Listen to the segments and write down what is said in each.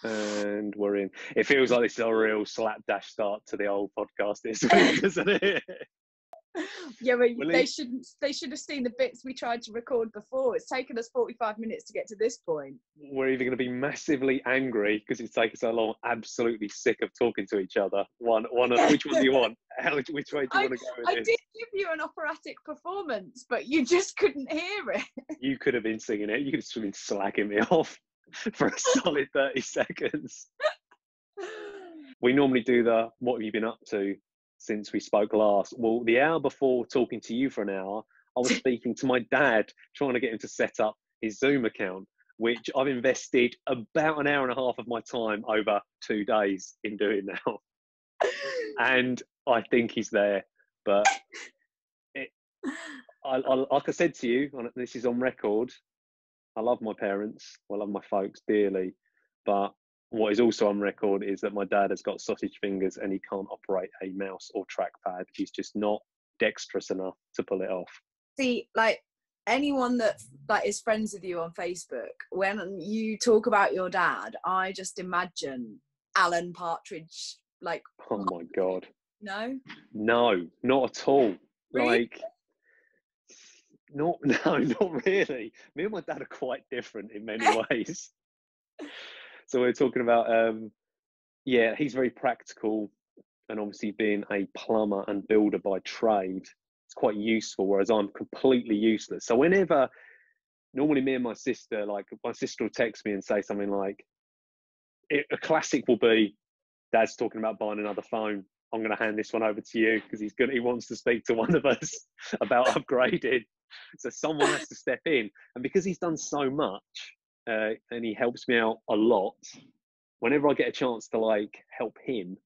And we're in. It feels like this is a real slapdash start to the old podcast this week, doesn't it? Yeah, well, they should have seen the bits we tried to record before. It's taken us 45 minutes to get to this point. We're either going to be massively angry because it's taken so long, absolutely sick of talking to each other. Which one do you want? Which way do you want to go with I this? did give you an operatic performance, but you just couldn't hear it. You could have been singing it. You could have been slacking me off for a solid 30 seconds. We normally do the what have you been up to since we spoke last. Well, the hour before talking to you for an hour, I was speaking to my dad, trying to get him to set up his Zoom account, which I've invested about an hour and a half of my time over 2 days in doing now. And I think he's there, but like I said to you, this is on record, I love my parents, I love my folks dearly, but what is also on record is that my dad has got sausage fingers and he can't operate a mouse or trackpad. He's just not dexterous enough to pull it off. See, like anyone that is friends with you on Facebook, when you talk about your dad, I just imagine Alan Partridge, like. Oh my God. No, not at all. Really? Like, not really. Me and my dad are quite different in many ways. So we're talking about, he's very practical, and obviously being a plumber and builder by trade, it's quite useful, whereas I'm completely useless. So normally me and my sister will text me and say something like, a classic will be, Dad's talking about buying another phone. I'm going to hand this one over to you because he wants to speak to one of us about upgrading. So someone has to step in. And because he's done so much, and he helps me out a lot, whenever I get a chance to help him,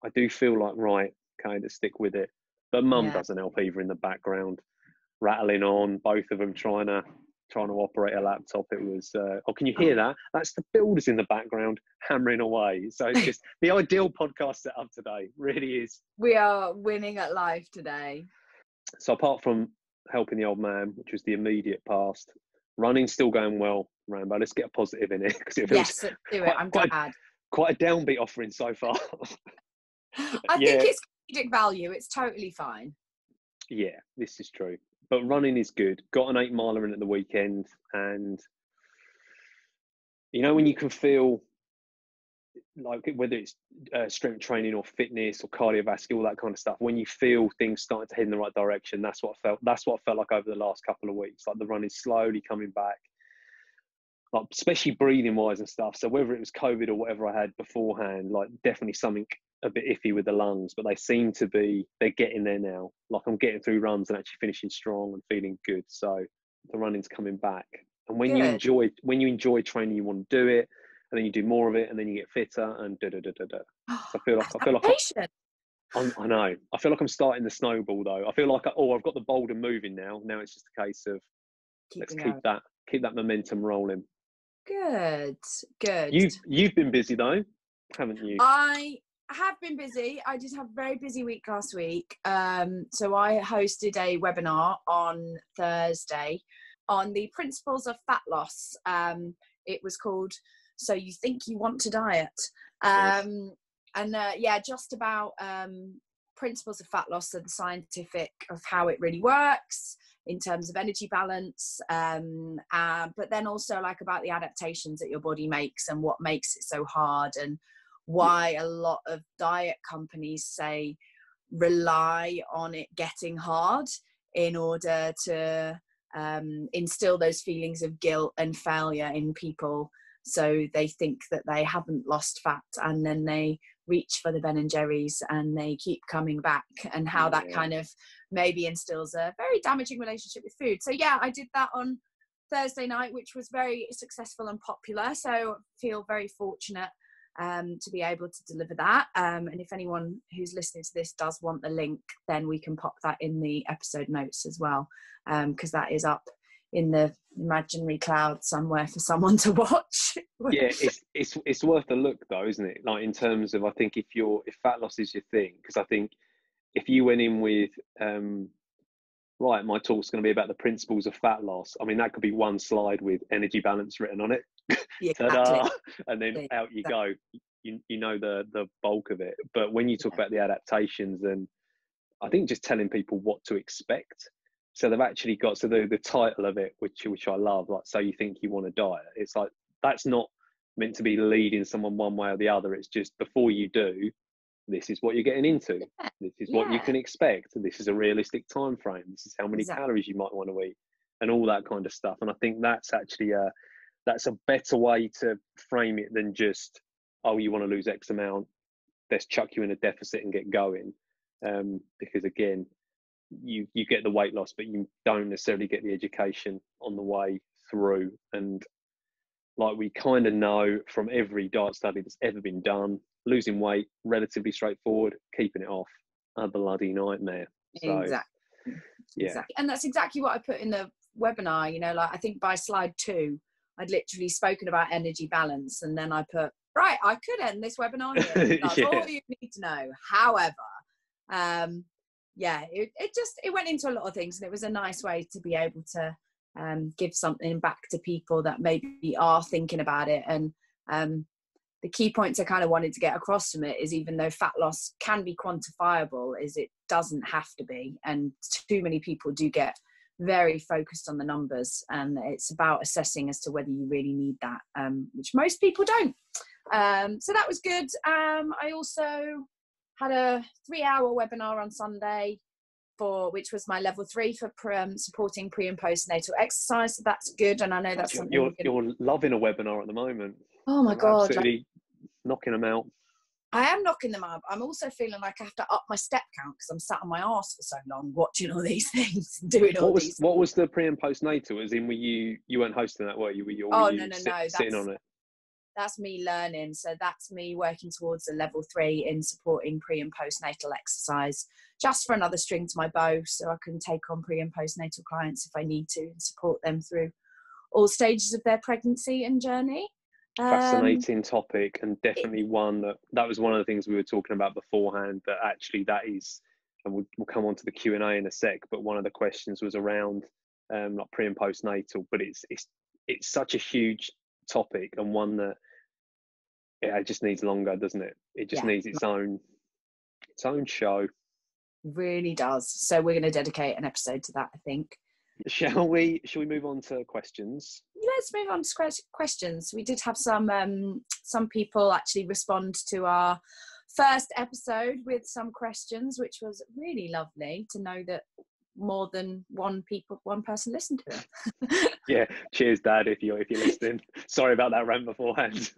I do feel like, right, okay, to stick with it. But Mum doesn't help either in the background, rattling on, both of them trying to operate a laptop. It was, can you hear that? That's the builders in the background hammering away. So it's just the ideal podcast setup today, really is. We are winning at life today. So apart from helping the old man, which was the immediate past, running's still going well, Rambo. Let's get a positive in it, because it feels let's do it. I'm glad. Quite a downbeat offering so far. I think it's comedic value. It's totally fine. Yeah, this is true. But running is good. Got an 8 miler in at the weekend, and when you can feel like, whether it's strength training or fitness or cardiovascular, all that kind of stuff, when you feel things starting to head in the right direction, that's what I felt like over the last couple of weeks. Like the run is slowly coming back, like especially breathing wise and stuff. So whether it was COVID or whatever I had beforehand, like definitely something a bit iffy with the lungs, but they're getting there now. Like I'm getting through runs and actually finishing strong and feeling good. So the running's coming back. And when you enjoy training, you want to do it, and then you do more of it, and then you get fitter and da da da da da. So I feel like I know. I feel like I'm starting the snowball though. I feel like I've got the boulder moving now. Now it's just a case of let's keep that momentum rolling. Good. You've been busy though, haven't you? I have been busy. I did have a very busy week last week. So I hosted a webinar on Thursday on the principles of fat loss. It was called So You Think You Want to Diet. Just about principles of fat loss and the scientific of how it really works in terms of energy balance, but then also about the adaptations that your body makes and what makes it so hard, and why a lot of diet companies say rely on it getting hard in order to instill those feelings of guilt and failure in people, so they think that they haven't lost fat, and then they reach for the Ben and Jerry's and they keep coming back, and how that kind of maybe instills a very damaging relationship with food. So I did that on Thursday night, which was very successful and popular, so I feel very fortunate to be able to deliver that, and if anyone who's listening to this does want the link, then we can pop that in the episode notes as well, because that is up in the imaginary cloud somewhere for someone to watch. It's worth a look though, isn't it? Like in terms of, I think if fat loss is your thing, because I think if you went in with right, my talk's going to be about the principles of fat loss. I mean, that could be one slide with energy balance written on it. Yeah, Ta-da! exactly. And then out you go. You know the bulk of it. But when you talk Yeah. about the adaptations, and I think just telling people what to expect. So they've actually got, so the title of it, which I love, like, so you think you want to diet. It's like, that's not meant to be leading someone one way or the other. It's just, before you do, this is what you're getting into. This is what you Yeah, can expect. This is a realistic time frame. This is how many exactly. calories you might want to eat, and all that kind of stuff. And I think that's actually that's a better way to frame it than just, oh, you want to lose X amount, let's chuck you in a deficit and get going. Because again, you get the weight loss, but you don't necessarily get the education on the way through. And like, we kind of know from every diet study that's ever been done, losing weight, relatively straightforward, keeping it off, a bloody nightmare. So Exactly. yeah. Exactly. And that's exactly what I put in the webinar. You know, like, I think by slide 2, I'd literally spoken about energy balance, and then I put, right, I could end this webinar here. That's Yeah. all you need to know. However, yeah, it went into a lot of things, and it was a nice way to be able to give something back to people that maybe are thinking about it. And the key points I kind of wanted to get across from it is, even though fat loss can be quantifiable, is it doesn't have to be. And too many people do get very focused on the numbers, and it's about assessing as to whether you really need that, which most people don't. So that was good. I also had a 3-hour webinar on Sunday, which was my level 3 for supporting pre and postnatal exercise. So that's good. And I know that's something you're loving a webinar at the moment. Oh my God. Absolutely knocking them out. I am knocking them up. I'm also feeling like I have to up my step count because I'm sat on my arse for so long watching all these things, doing all these. What was the pre and postnatal? As in, were you weren't hosting that, were you? No. Sitting on it? That's me learning. So that's me working towards a level 3 in supporting pre and postnatal exercise, just for another string to my bow, so I can take on pre and postnatal clients if I need to, and support them through all stages of their pregnancy and journey. Fascinating topic, and definitely one that was one of the things we were talking about beforehand, that actually that is, and we'll come on to the Q&A in a sec, but one of the questions was around like pre and postnatal. But it's such a huge topic, and one that it just needs longer, doesn't it? It just needs its own show. Really does. So we're going to dedicate an episode to that, I think. Shall we move on to questions? Let's move on to questions. We did have some people actually respond to our first episode with some questions, which was really lovely to know that more than one person listened to it. Yeah, cheers, Dad, if you're listening. Sorry about that rant beforehand.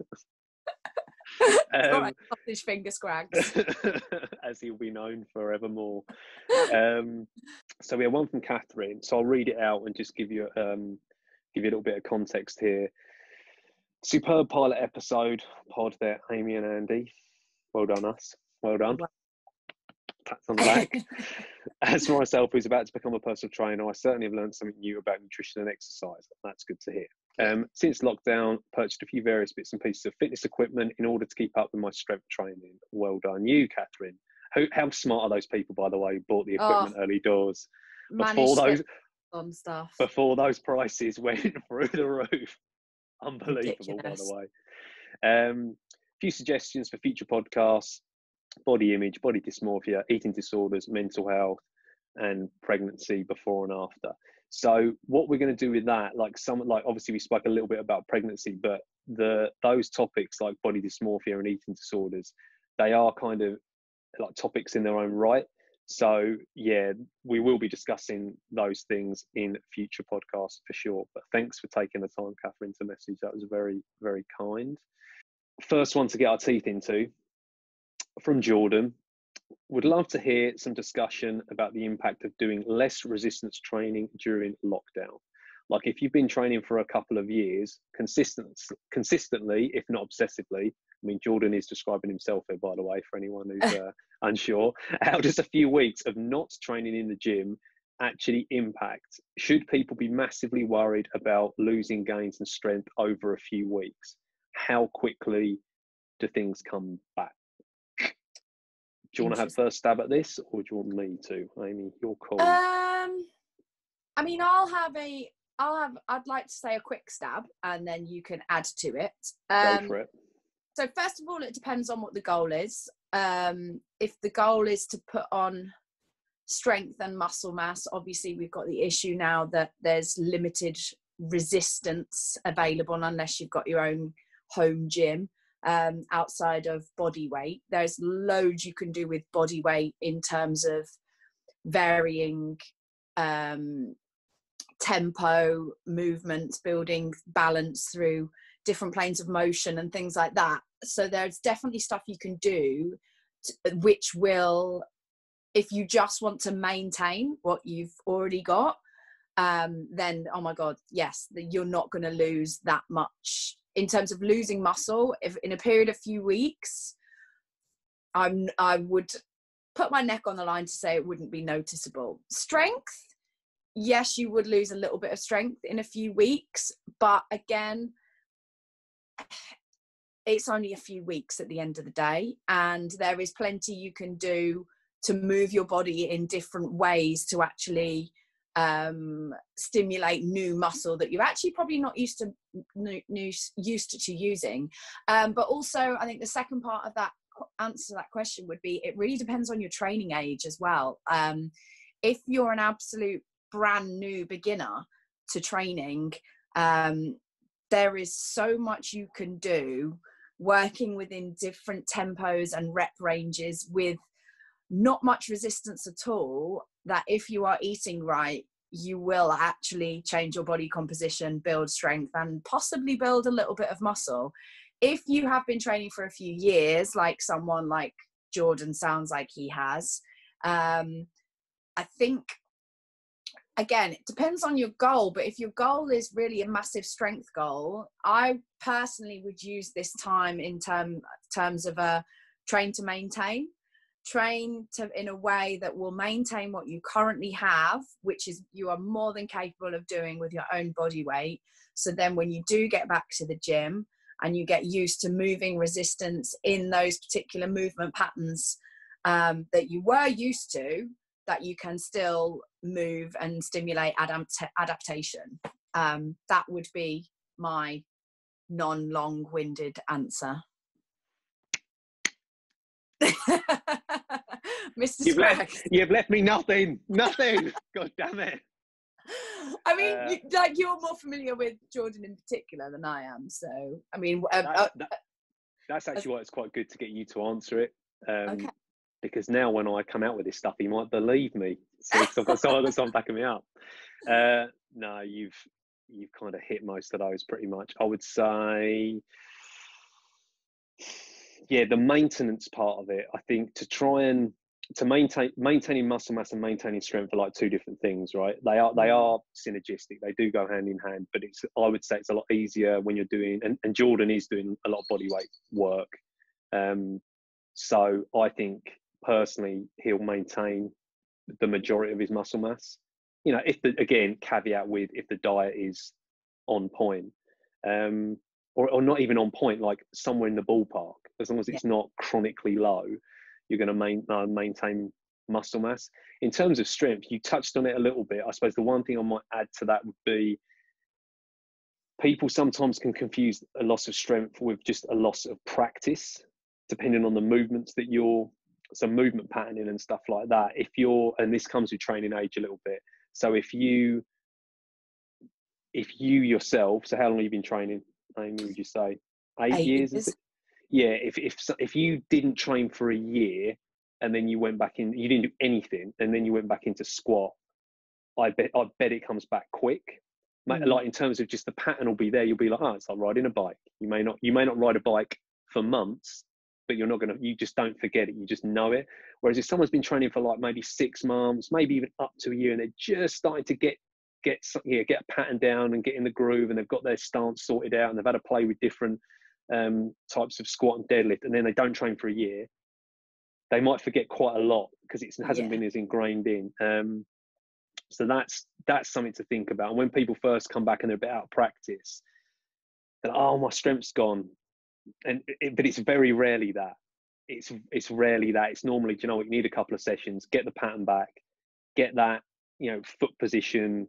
Right, sausage finger scrags. As he'll be known forevermore. So we have one from Katherine. So I'll read it out and just give you a little bit of context here. Superb pilot episode pod there, Amy and Andy. Well done, us. Well done. Pats on the back. As for myself, who's about to become a personal trainer, I certainly have learned something new about nutrition and exercise. That's good to hear. Since lockdown, purchased a few various bits and pieces of fitness equipment in order to keep up with my strength training. Well done, you, Katherine. How smart are those people, by the way, who bought the equipment early doors before those prices went through the roof? Unbelievable. Ridiculous. By the way. Few suggestions for future podcasts: body image, body dysmorphia, eating disorders, mental health, and pregnancy before and after. So what we're going to do with that, obviously we spoke a little bit about pregnancy, but those topics like body dysmorphia and eating disorders, they are kind of like topics in their own right. So yeah, we will be discussing those things in future podcasts for sure. But thanks for taking the time, Katherine, to message. That was very, very kind. First one to get our teeth into, from Jordan. Would love to hear some discussion about the impact of doing less resistance training during lockdown. Like, if you've been training for a couple of years consistently, if not obsessively. I mean, Jordan is describing himself here, by the way, for anyone who's unsure. How does a few weeks of not training in the gym actually impact? Should people be massively worried about losing gains and strength over a few weeks? How quickly do things come back? Do you want to have first stab at this, or do you want me to? Amy, your call. I mean, I'd like to say a quick stab, and then you can add to it. Go for it. So first of all, it depends on what the goal is. If the goal is to put on strength and muscle mass, obviously we've got the issue now that there's limited resistance available unless you've got your own home gym. Outside of body weight, there's loads you can do with body weight in terms of varying tempo, movements, building balance through different planes of motion and things like that. So there's definitely stuff you can do which will, if you just want to maintain what you've already got, then oh my god, yes, you're not going to lose that much in terms of losing muscle. If in a period of few weeks, I would put my neck on the line to say it wouldn't be noticeable. Strength, yes, you would lose a little bit of strength in a few weeks, but again, it's only a few weeks at the end of the day, and there is plenty you can do to move your body in different ways to actually stimulate new muscle that you're actually probably not used to using. But also, I think the second part of that answer to that question would be, it really depends on your training age as well. If you're an absolute brand new beginner to training, there is so much you can do working within different tempos and rep ranges with not much resistance at all, that if you are eating right, you will actually change your body composition, build strength, and possibly build a little bit of muscle. If you have been training for a few years, like someone like Jordan sounds like he has, I think, again, it depends on your goal, but if your goal is really a massive strength goal, I personally would use this time in terms of a train to maintain. Train to in a way that will maintain what you currently have, which is you are more than capable of doing with your own body weight. So then when you do get back to the gym and you get used to moving resistance in those particular movement patterns that you were used to, that you can still move and stimulate adaptation. That would be my non-long-winded answer. Mr. You've left me nothing. God damn it. I mean, you're more familiar with Jordan in particular than I am, so I mean, that's actually why it's quite good to get you to answer it. Okay. Because now when I come out with this stuff, he might believe me. So I've got someone backing me up. No, you've kind of hit most of those pretty much. I would say, yeah, the maintenance part of it, I think maintaining muscle mass and maintaining strength are like two different things, right? They are synergistic. They do go hand in hand, but I would say it's a lot easier when you're doing, and Jordan is doing a lot of body weight work. So I think personally he'll maintain the majority of his muscle mass. You know, caveat with if the diet is on point, or not even on point, like somewhere in the ballpark. As long as it's not chronically low, you're going to maintain muscle mass. In terms of strength, you touched on it a little bit. I suppose the one thing I might add to that would be, people sometimes can confuse a loss of strength with just a loss of practice, depending on the movements that some movement patterning and stuff like that. And this comes with training age a little bit. So if you yourself, so how long have you been training, Amy, would you say? 8 years? Is it? Yeah, if you didn't train for a year and then you went back in, you didn't do anything, and then you went back into squat, I bet it comes back quick. Like in terms of just the pattern will be there. You'll be like, oh, it's like riding a bike. You may not ride a bike for months, but you just don't forget it. You just know it. Whereas if someone's been training for like maybe 6 months, maybe even up to a year, and they're just starting to get a pattern down and get in the groove, and they've got their stance sorted out, and they've had to play with different types of squat and deadlift, and then they don't train for a year, they might forget quite a lot because it hasn't been as ingrained in. So that's something to think about. And when people first come back and they're a bit out of practice, they're like, oh, my strength's gone. But it's very rarely that. It's rarely that. It's normally, you need a couple of sessions, get the pattern back, get that, foot position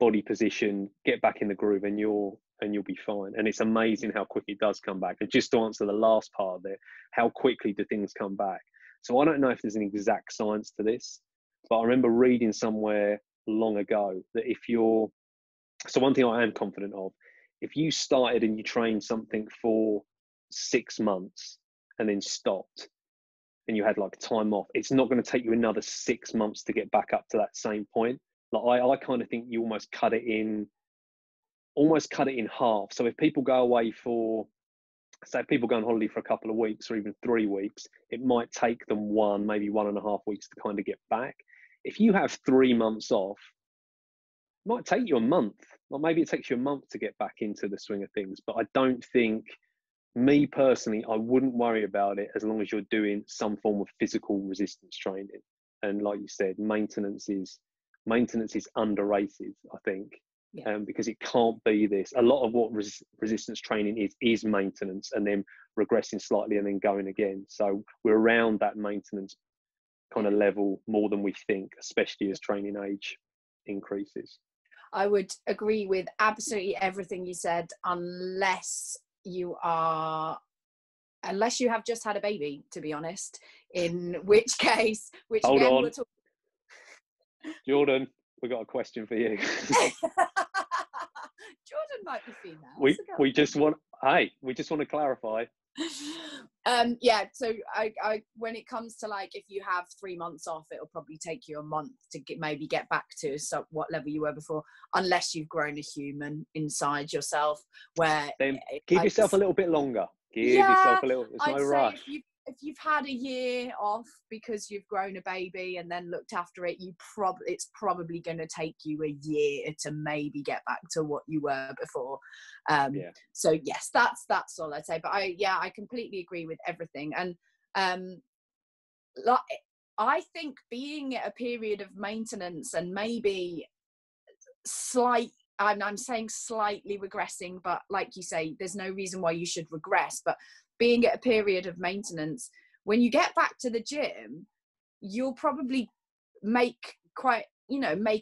body position, get back in the groove, and you'll be fine. And it's amazing how quick it does come back. And just to answer the last part of it, how quickly do things come back? So I don't know if there's an exact science to this, but I remember reading somewhere long ago that so one thing I am confident of, if you started and you trained something for 6 months and then stopped and you had like time off, it's not going to take you another 6 months to get back up to that same point. Like I kind of think you almost cut it in half. So if people go away say people go on holiday for a couple of weeks or even 3 weeks, it might take them maybe 1.5 weeks to kind of get back. If you have 3 months off, it might take you a month, or maybe it takes you a month to get back into the swing of things. But I don't think, me personally, I wouldn't worry about it as long as you're doing some form of physical resistance training. And like you said, maintenance is underrated, I think. Yeah. Because it can't be this. A lot of what resistance training is maintenance, and then regressing slightly and then going again. So we're around that maintenance kind of level more than we think, especially as training age increases. I would agree with absolutely everything you said, unless you have just had a baby, to be honest, in which case, Hold on. Jordan, we got a question for you. Jordan might be female. We just want to clarify. Yeah, so I when it comes to, like, if you have 3 months off, it'll probably take you a month to maybe get back to what level you were before, unless you've grown a human inside yourself, where then give yourself a little bit longer. Yourself a little. There's no rush. If you've had a year off because you've grown a baby and then looked after it, it's probably going to take you a year to maybe get back to what you were before. So yes, that's all I'd say. But I completely agree with everything. And I think being at a period of maintenance and maybe I'm saying slightly regressing, but like you say, there's no reason why you should regress. But being at a period of maintenance, when you get back to the gym, you'll probably make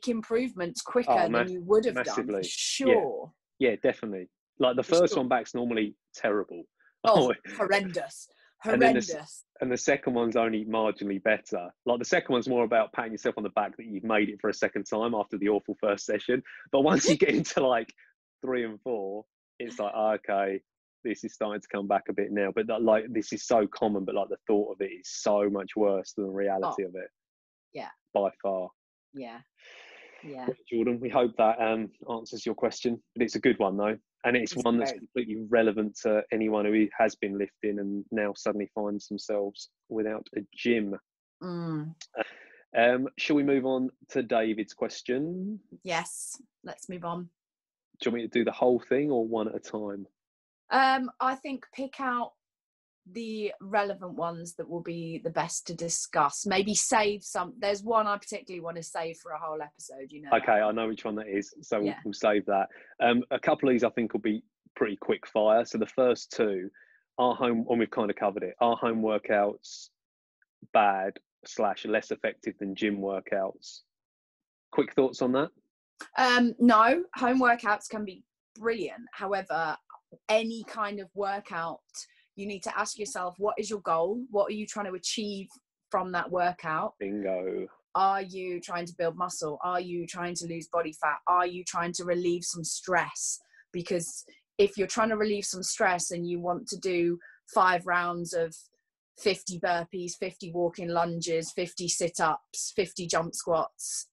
improvements quicker than you would have done, for sure. Yeah, definitely. Like the first one back's normally terrible. Horrendous. And the second one's only marginally better. Like the second one's more about patting yourself on the back that you've made it for a second time after the awful first session. But once you get into like 3 and 4, it's like, okay, this is starting to come back a bit now. But like, this is so common, but like the thought of it is so much worse than the reality of it. Yeah. By far. Yeah. Well, Jordan, we hope that answers your question. But it's a good one though. And it's one that's completely relevant to anyone who has been lifting and now suddenly finds themselves without a gym. Shall we move on to David's question? Yes, let's move on. Do you want me to do the whole thing or one at a time? I think pick out the relevant ones that will be the best to discuss. Maybe save some. There's one I particularly want to save for a whole episode, Okay, I know which one that is, so we'll save that. A couple of these I think will be pretty quick fire. So the first two are home, and we've kind of covered it. Are home workouts bad / less effective than gym workouts? Quick thoughts on that? No, home workouts can be brilliant. However, any kind of workout, you need to ask yourself, what is your goal? What are you trying to achieve from that workout? Bingo. Are you trying to build muscle? Are you trying to lose body fat? Are you trying to relieve some stress? Because if you're trying to relieve some stress and you want to do 5 rounds of 50 burpees, 50 walking lunges, 50 sit-ups, 50 jump squats,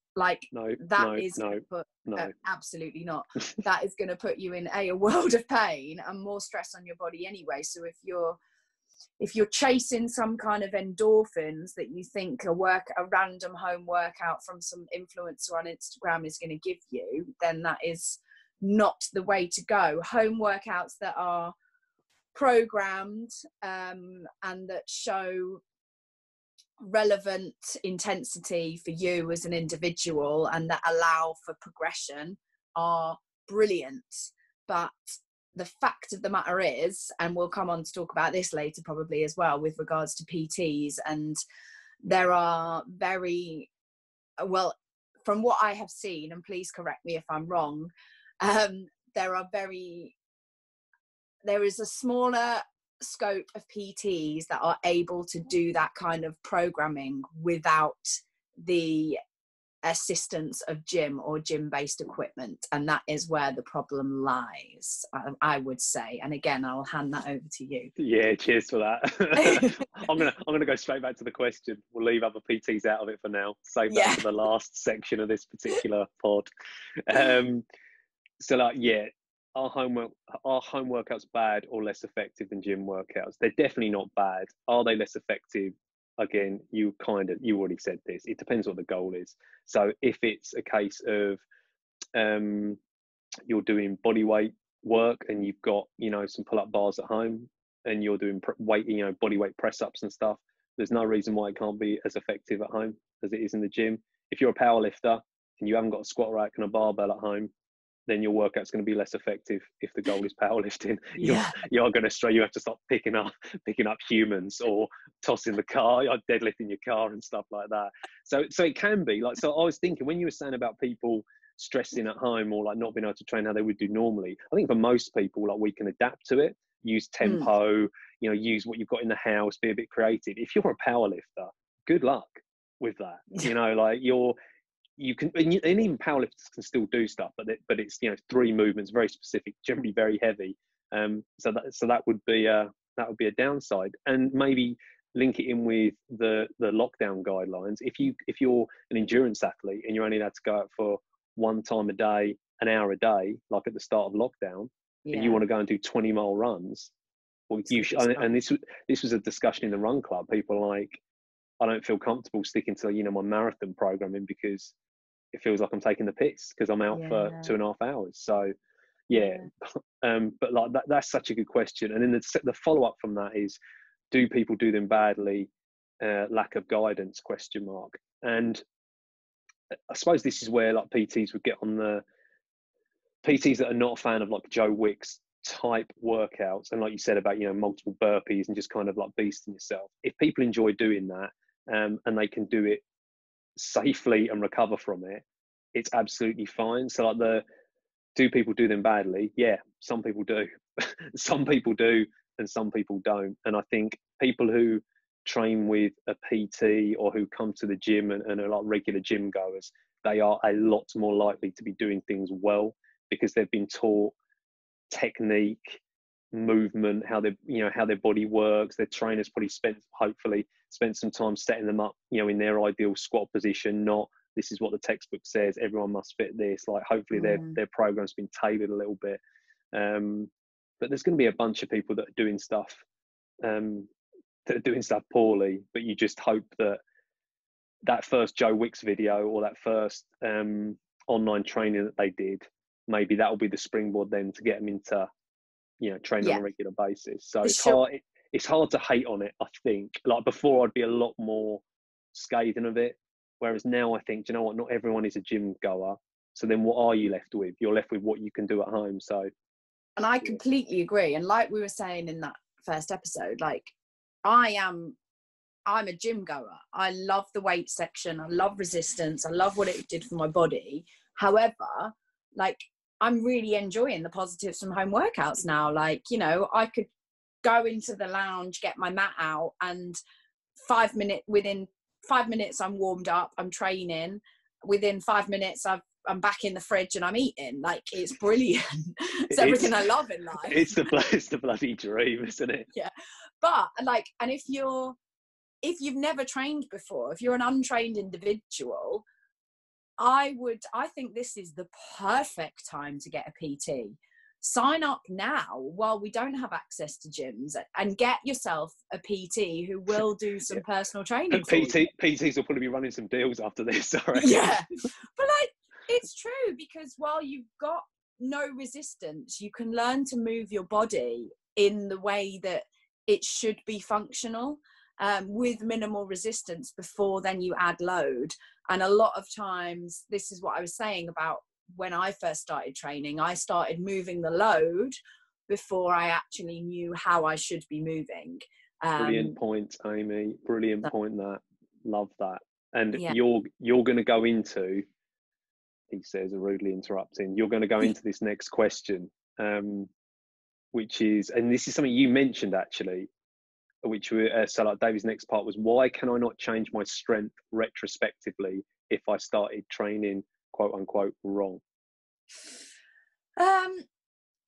absolutely not. That is going to put you in a world of pain and more stress on your body anyway. So if you're chasing some kind of endorphins that you think a random home workout from some influencer on Instagram is going to give you, then that is not the way to go. Home workouts that are programmed and that show relevant intensity for you as an individual and that allow for progression are brilliant. But the fact of the matter is, and we'll come on to talk about this later probably as well with regards to PTs, and there are from what I have seen, and please correct me if I'm wrong, there is a smaller scope of PTs that are able to do that kind of programming without the assistance of gym or gym-based equipment, and that is where the problem lies, I would say. And again, I'll hand that over to you. Yeah, cheers for that. I'm gonna go straight back to the question. We'll leave other PTs out of it for now. Save that for the last section of this particular pod. So like, yeah, are home workouts bad or less effective than gym workouts? They're definitely not bad. Are they less effective? Again, you already said this. It depends what the goal is. So if it's a case of you're doing body weight work and you've got, you know, some pull-up bars at home and you're doing weight, you know, body weight press ups and stuff, there's no reason why it can't be as effective at home as it is in the gym. If you're a power lifter and you haven't got a squat rack and a barbell at home, then your workout's going to be less effective. If the goal is powerlifting, you're going to stray. You have to start picking up humans or tossing the car, or deadlifting your car and stuff like that. So it can be like. So I was thinking when you were saying about people stressing at home or like not being able to train how they would do normally, I think for most people, like, we can adapt to it, use tempo, you know, use what you've got in the house, be a bit creative. If you're a power lifter, good luck with that. You know, like you can, and even powerlifters can still do stuff, but it's, you know, 3 movements, very specific, generally very heavy. So that would be a downside, and maybe link it in with the lockdown guidelines. If you're an endurance athlete and you're only allowed to go out for 1 time a day, an hour a day, like at the start of lockdown, and you want to go and do 20-mile runs, well, and this was a discussion in the run club. People are like, I don't feel comfortable sticking to, you know, my marathon programming because it feels like I'm taking the piss because I'm out for 2.5 hours. So but like that's such a good question. And then the follow-up from that is, do people do them badly? Lack of guidance, ? And I suppose this is where like PTs would get on the PTs that are not a fan of like Joe Wicks type workouts, and like you said about, you know, multiple burpees and just kind of like beasting yourself. If people enjoy doing that, and they can do it safely and recover from it, it's absolutely fine. So like do people do them badly? Yeah, some people do. Some people do and some people don't. And I think people who train with a PT or who come to the gym and are like regular gym goers, they are a lot more likely to be doing things well because they've been taught technique, movement, how their body works. Their trainers probably hopefully spent some time setting them up, you know, in their ideal squat position, not this is what the textbook says, everyone must fit this. Like, hopefully their program's been tailored a little bit. But there's going to be a bunch of people that are doing stuff poorly, but you just hope that first Joe Wicks video or that first online training that they did, maybe that will be the springboard then to get them into, you know, training on a regular basis. So it's hard to hate on it. I think, like, before I'd be a lot more scathing of it, whereas now I think, do you know what, not everyone is a gym goer, so then what are you left with? You're left with what you can do at home. So, and I completely agree. And like we were saying in that first episode, like, I'm a gym goer. I love the weight section. I love resistance. I love what it did for my body. However, like, I'm really enjoying the positives from home workouts now. Like, you know, I could go into the lounge, get my mat out, and within 5 minutes I'm warmed up, I'm training. Within 5 minutes I'm back in the fridge and I'm eating. Like, it's brilliant. It's everything I love in life. It's the bloody dream, isn't it? Yeah. But like, and if you've never trained before, if you're an untrained individual, I think this is the perfect time to get a PT. Sign up now while we don't have access to gyms, and get yourself a PT who will do some personal training for you. PTs will probably be running some deals after this, I reckon. Yeah. But like, it's true, because while you've got no resistance, you can learn to move your body in the way that it should be functional, with minimal resistance before then you add load. And a lot of times, this is what I was saying about when I first started training, I started moving the load before I actually knew how I should be moving. Brilliant point, Amy. Brilliant point. That, love that. And you're going to go into he says, rudely interrupting. You're going to go into this next question, which is, and this is something you mentioned actually, which so like David's next part was, why can I not change my strength retrospectively if I started training quote unquote wrong?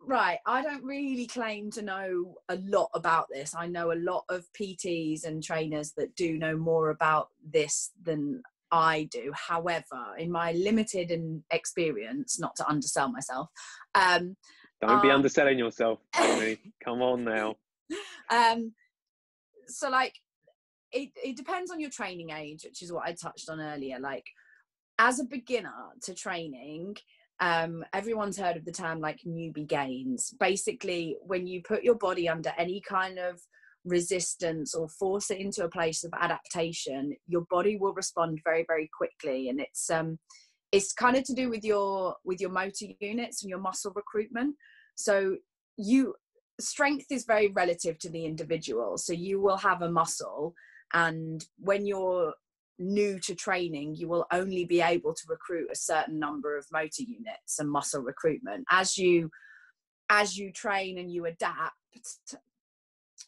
Right, I don't really claim to know a lot about this. I know a lot of PTs and trainers that do know more about this than I do. However, in my limited experience, not to undersell myself, don't be underselling yourself, Amy. Come on now. So like it depends on your training age, which is what I touched on earlier. Like, as a beginner to training, everyone's heard of the term like newbie gains. Basically, when you put your body under any kind of resistance or force it into a place of adaptation, your body will respond very, very quickly. And it's kind of to do with your motor units and your muscle recruitment. So strength is very relative to the individual. So you will have a muscle, and when you're new to training, you will only be able to recruit a certain number of motor units and muscle recruitment. As you train and you adapt,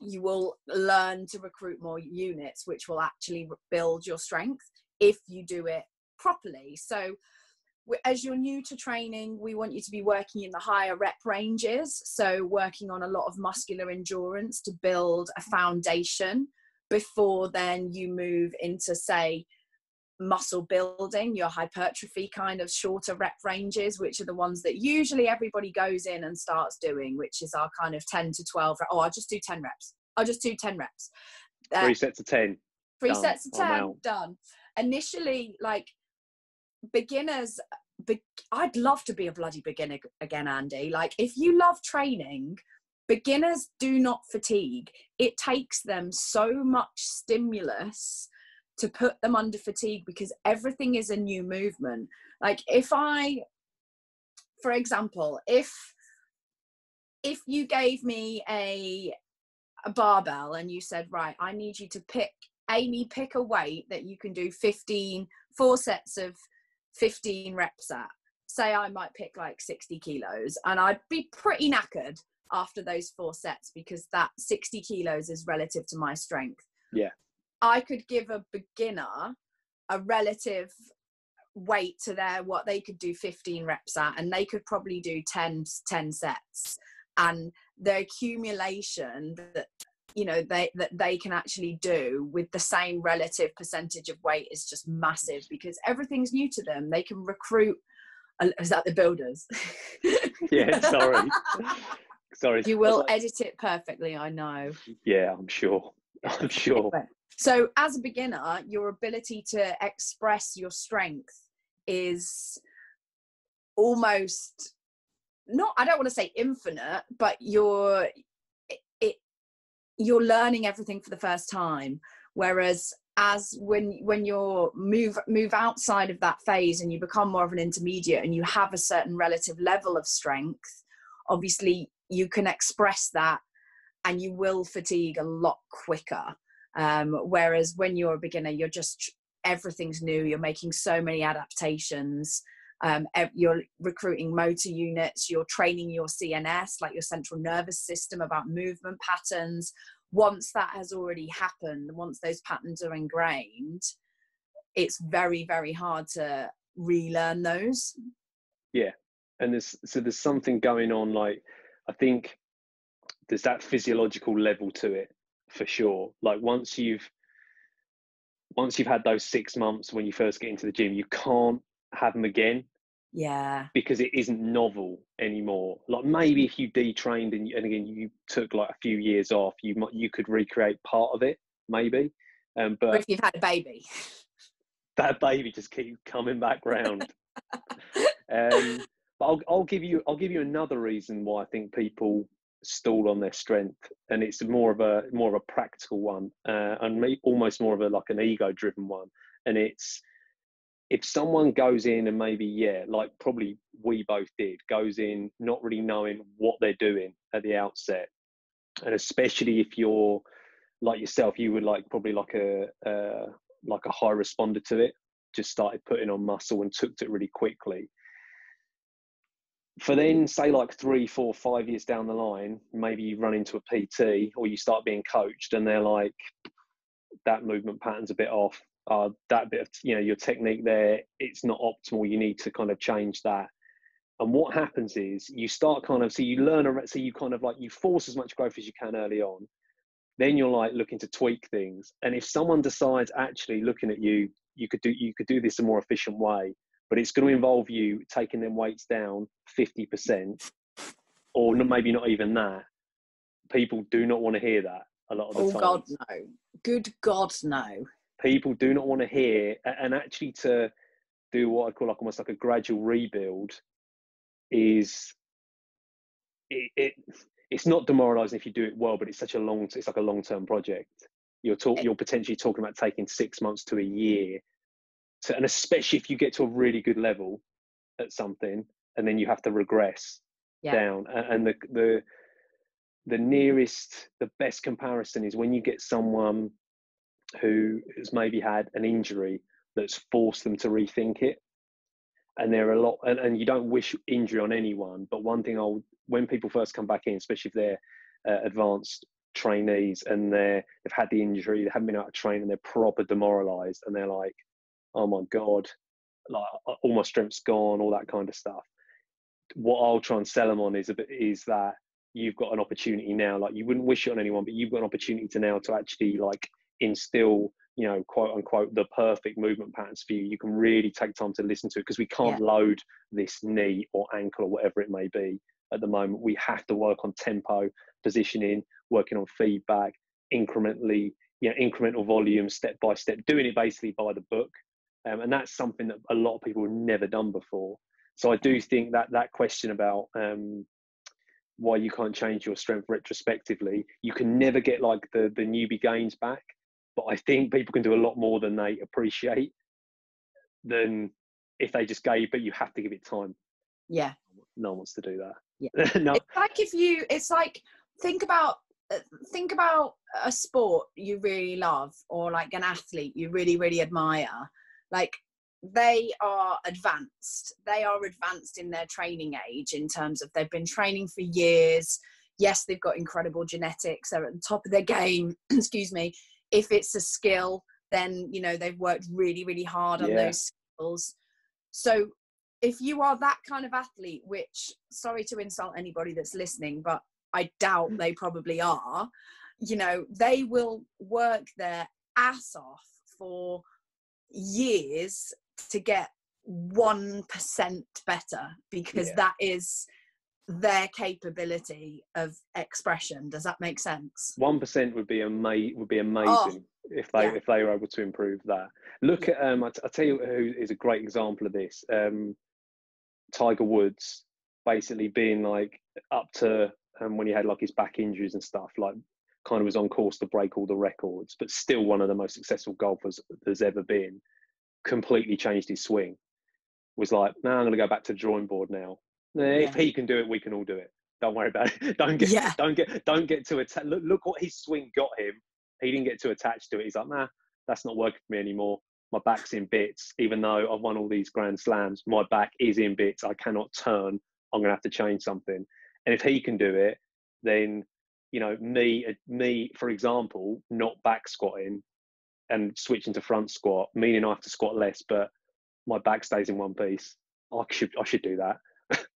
you will learn to recruit more units, which will actually build your strength if you do it properly. So as you're new to training, we want you to be working in the higher rep ranges. So working on a lot of muscular endurance to build a foundation before then you move into, say, muscle building, your hypertrophy kind of shorter rep ranges, which are the ones that usually everybody goes in and starts doing, which is our kind of 10 to 12. Oh, I'll just do 10 reps. I'll just do 10 reps. 3 sets of 10. 3 sets of 10, done. Initially, like, beginners, I'd love to be a bloody beginner again, Andy. Like, if you love training, beginners do not fatigue. It takes them so much stimulus to put them under fatigue, because everything is a new movement. Like, for example, if you gave me a barbell and you said, right, I need you to pick a weight that you can do 4 sets of 15 reps at. Say I might pick like 60 kilos, and I'd be pretty knackered after those 4 sets, because that 60 kilos is relative to my strength. Yeah. I could give a beginner a relative weight to what they could do 15 reps at, and they could probably do 10 sets. And the accumulation that, you know, that they can actually do with the same relative percentage of weight is just massive, because everything's new to them. They can recruit. Is that the builders? Yeah, sorry. You will edit it perfectly, I know. Yeah, I'm sure. Anyway, so as a beginner, your ability to express your strength is almost not, I don't want to say infinite, but you're learning everything for the first time. Whereas when you move outside of that phase and you become more of an intermediate and you have a certain relative level of strength, obviously you can express that and you will fatigue a lot quicker. Whereas when you're a beginner, everything's new. You're making so many adaptations. You're recruiting motor units. You're training your CNS, like your central nervous system, about movement patterns. Once that has already happened, once those patterns are ingrained, it's very, very hard to relearn those. Yeah. And there's something going on. Like, I think there's that physiological level to it for sure. Like, once you've had those 6 months when you first get into the gym, you can't have them again. Yeah. Because it isn't novel anymore. Like, maybe if you detrained and again you took like a few years off, you could recreate part of it, maybe. But or if you've had a baby, that baby just keeps coming back round. But I'll give you another reason why I think people stall on their strength, and it's more of a practical one, and almost more of an ego-driven one. And it's, if someone goes in and maybe, like probably we both did, goes in not really knowing what they're doing at the outset, and especially if you're like yourself, you would probably a high responder to it, just started putting on muscle and took to it really quickly. For then, say like 3, 4, 5 years down the line, maybe you run into a PT or you start being coached and they're like, that movement pattern's a bit off. That bit of, your technique there, it's not optimal. You need to kind of change that. And what happens is you start so you learn, so you kind of like, you force as much growth as you can early on. Then you're like looking to tweak things. And if someone decides, actually looking at you, you could do this a more efficient way, but it's going to involve you taking them weights down 50%, or maybe not even that. People do not want to hear that a lot of the time. Oh God, no. Good God, no. People do not want to hear, and actually to do what I call like almost like a gradual rebuild is, it's not demoralizing if you do it well, but it's like a long-term project. You're potentially talking about taking 6 months to a year, and especially if you get to a really good level at something, and then you have to regress down. And the best comparison is when you get someone who has maybe had an injury that's forced them to rethink it. And there are a lot, and you don't wish injury on anyone, but one thing when people first come back in, especially if they're advanced trainees and they've had the injury, they haven't been able to train, and they're proper demoralized, and they're like, oh my God, like all my strength's gone, all that kind of stuff. What I'll try and sell them on is that you've got an opportunity now, like you wouldn't wish it on anyone, but you've got an opportunity to actually like instill, quote unquote, the perfect movement patterns for you. You can really take time to listen to it, because we can't load this knee or ankle or whatever it may be at the moment. We have to work on tempo, positioning, working on feedback, incrementally, incremental volume, step by step, doing it basically by the book. And that's something that a lot of people have never done before. So I do think that question about why you can't change your strength retrospectively, you can never get like the newbie gains back. But I think people can do a lot more than they appreciate than if they just gave, but you have to give it time. Yeah. No one wants to do that. Yeah. No. It's like, think about a sport you really love, or like an athlete you really, really admire. Like, they are advanced in their training age, in terms of they've been training for years. Yes, they've got incredible genetics, they're at the top of their game. Excuse me. If it's a skill, then they've worked really, really hard on those skills. So if you are that kind of athlete, which, sorry to insult anybody that's listening, but I doubt they probably are, they will work their ass off for years to get 1% better, because that is their capability of expression. Does that make sense? 1% would be amazing if they were able to improve that. Look at I'll tell you who is a great example of this. Tiger Woods, basically being like up to when he had like his back injuries and stuff, like kind of was on course to break all the records, but still one of the most successful golfers there's ever been. Completely changed his swing. Was like, no, I'm going to go back to the drawing board now. If he can do it, we can all do it. Don't worry about it. Don't get too attached. Look what his swing got him. He didn't get too attached to it. He's like, nah, that's not working for me anymore. My back's in bits. Even though I've won all these Grand Slams, my back is in bits. I cannot turn. I'm going to have to change something. And if he can do it, then, me, for example, not back squatting and switching to front squat, meaning I have to squat less, but my back stays in one piece. I should do that.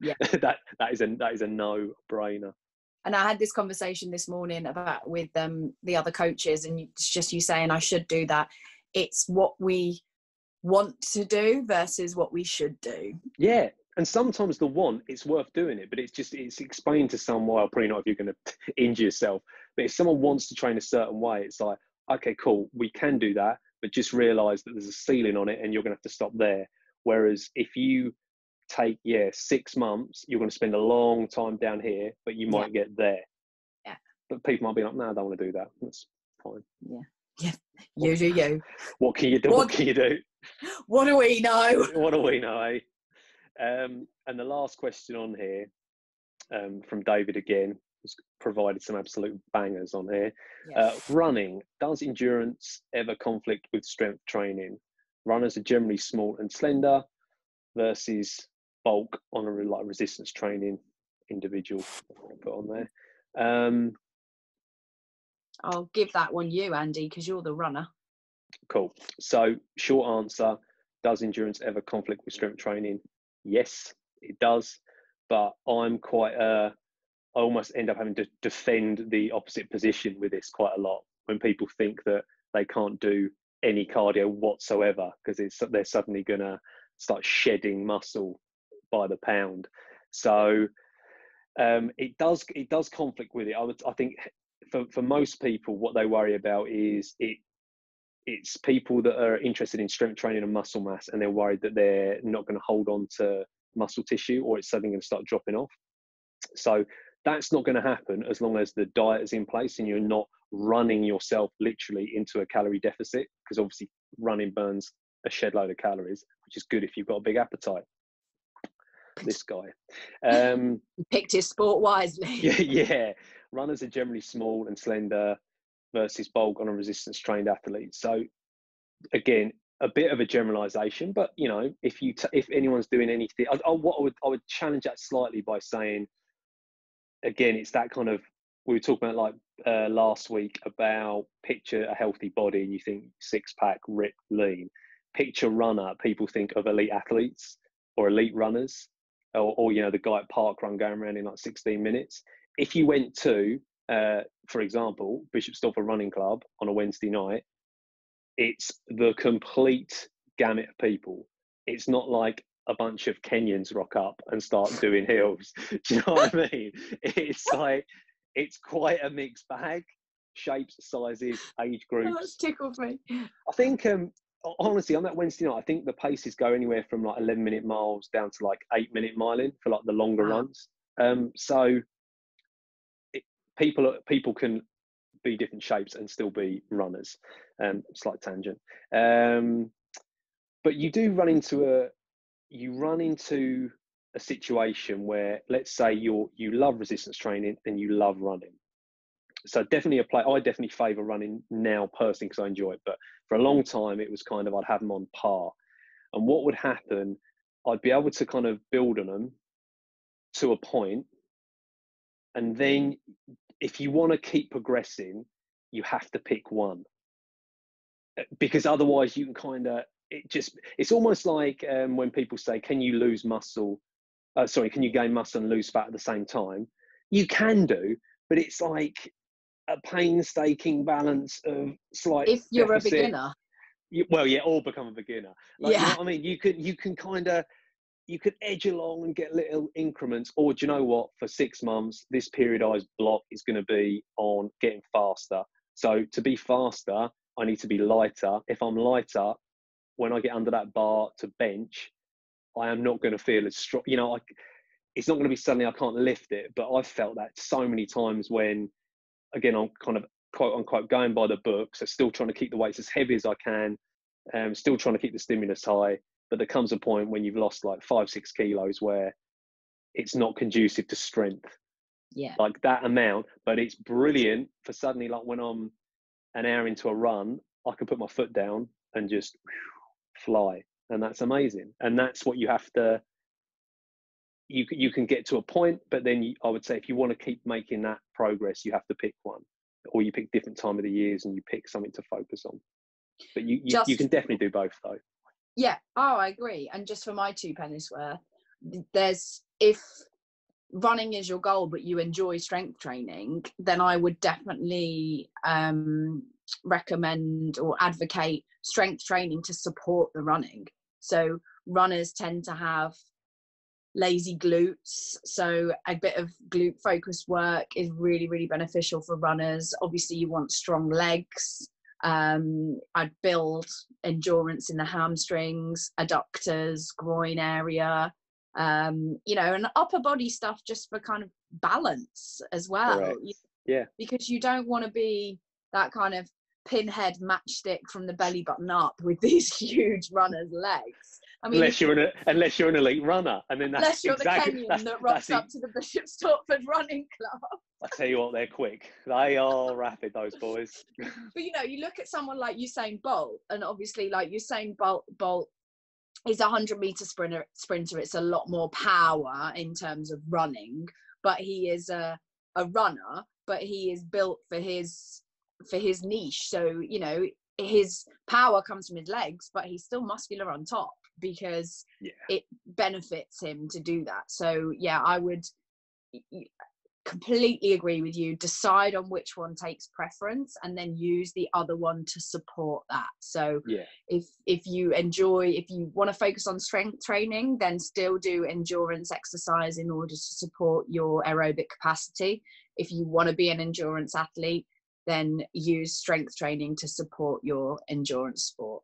Yeah. that is a no-brainer. And I had this conversation this morning with the other coaches, and it's just you saying I should do that. It's what we want to do versus what we should do. Yeah. And sometimes the want, it's worth doing it, but it's explained to someone, well, probably not if you're going to injure yourself, but if someone wants to train a certain way, it's like, okay, cool, we can do that, but just realize that there's a ceiling on it and you're going to have to stop there. Whereas if you take 6 months, you're going to spend a long time down here, but you might get there. Yeah. But people might be like, no, I don't want to do that. That's fine. Yeah. You do you. What can you do? What can you do? What do we know? What do we know, eh? And the last question on here, from David again, who's provided some absolute bangers on here. Running, does endurance ever conflict with strength training? runners are generally small and slender versus bulk on a like resistance training individual. I'll put on there. I'll give that one you, Andy, because you're the runner. Cool. So short answer, does endurance ever conflict with strength training? Yes, it does. But I'm quite, I almost end up having to defend the opposite position with this quite a lot when people think that they can't do any cardio whatsoever because they're suddenly going to start shedding muscle by the pound. So it does conflict with it. I think for most people, what they worry about is it's people that are interested in strength training and muscle mass, and they're worried that they're not going to hold on to muscle tissue, or it's suddenly going to start dropping off. So that's not going to happen as long as the diet is in place and you're not running yourself literally into a calorie deficit, because obviously running burns a shed load of calories, which is good if you've got a big appetite. This guy picked his sport wisely. yeah, runners are generally small and slender versus bulk on a resistance trained athlete. So again, a bit of a generalization, but you know, if anyone's doing anything, I would challenge that slightly by saying, again, it's that kind of, we were talking about like last week about picture a healthy body and you think six pack, ripped, lean. Picture runner, people think of elite athletes or elite runners, or you know, the guy at park run going around in like 16 minutes. If you went to, for example, Bishop Stortford Running Club on a Wednesday night, it's the complete gamut of people. It's not like a bunch of Kenyans rock up and start doing hills. Do you know what I mean? It's like, it's quite a mixed bag, shapes, sizes, age groups. That's tickled me. I think, honestly, on that Wednesday night, I think the paces go anywhere from like 11-minute miles down to like 8-minute miling for like the longer runs. So people can be different shapes and still be runners. Slight tangent. But you do run into a situation where, let's say you love resistance training and you love running. So I definitely favour running now personally because I enjoy it. But for a long time, it was kind of, I'd have them on par. And what would happen, I'd be able to kind of build on them to a point. And then if you want to keep progressing, you have to pick one. Because otherwise you can kind of, it's almost like when people say, can you lose muscle? Can you gain muscle and lose fat at the same time? You can do, but it's like a painstaking balance of slight If you're deficit. a beginner. Or become a beginner. Like, yeah. You know what I mean? You could edge along and get little increments, or do you know what? For 6 months, this periodized block is going to be on getting faster. So to be faster, I need to be lighter. If I'm lighter, when I get under that bar to bench, I am not going to feel as strong. You know, it's not going to be suddenly I can't lift it, but I've felt that so many times when, again, I'm kind of quote unquote going by the book, so still trying to keep the weights as heavy as I can, still trying to keep the stimulus high, but there comes a point when you've lost like 5-6 kilos where it's not conducive to strength. Yeah. Like that amount, but it's brilliant for suddenly, like when I'm an hour into a run, I can put my foot down and just fly, and that's amazing. And that's what you have to, you can get to a point, but then I would say if you want to keep making that progress, you have to pick one, or you pick different time of the years and you pick something to focus on. But you can definitely do both though. Yeah, I agree. And just for my 2 pennies worth, if running is your goal but you enjoy strength training, then I would definitely recommend or advocate strength training to support the running. So runners tend to have lazy glutes, so a bit of glute focused work is really, really beneficial for runners. Obviously you want strong legs. I'd build endurance in the hamstrings, adductors, groin area, you know, and upper body stuff just for kind of balance as well. Correct. Yeah, because you don't want to be that kind of pinhead matchstick from the belly button up with these huge runners' legs. I mean, unless you're an elite runner, and then unless that's you're exactly the Kenyan that rocks up to the Bishop Stortford Running Club. I tell you what, they're quick. They are rapid, those boys. But you know, you look at someone like Usain Bolt, and obviously, like Usain Bolt is a 100-meter sprinter. It's a lot more power in terms of running, but he is a runner. But he is built for his niche. So you know, his power comes from his legs, but he's still muscular on top because it benefits him to do that. So yeah, I would completely agree with you. Decide on which one takes preference and then use the other one to support that. So if you want to focus on strength training, then still do endurance exercise in order to support your aerobic capacity. If you want to be an endurance athlete, then use strength training to support your endurance sport.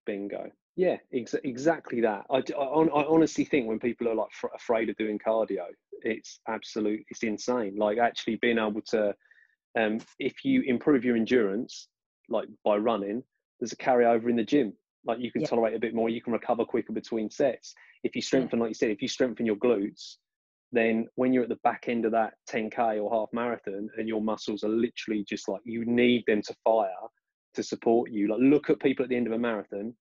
Bingo. Yeah, exactly that. I honestly think when people are like afraid of doing cardio, it's insane. Like actually being able to, if you improve your endurance, like by running, there's a carryover in the gym. Like you can tolerate a bit more, you can recover quicker between sets. If you strengthen, like you said, if you strengthen your glutes, then when you're at the back end of that 10K or half marathon and your muscles are literally just like, you need them to fire to support you. Like look at people at the end of a marathon,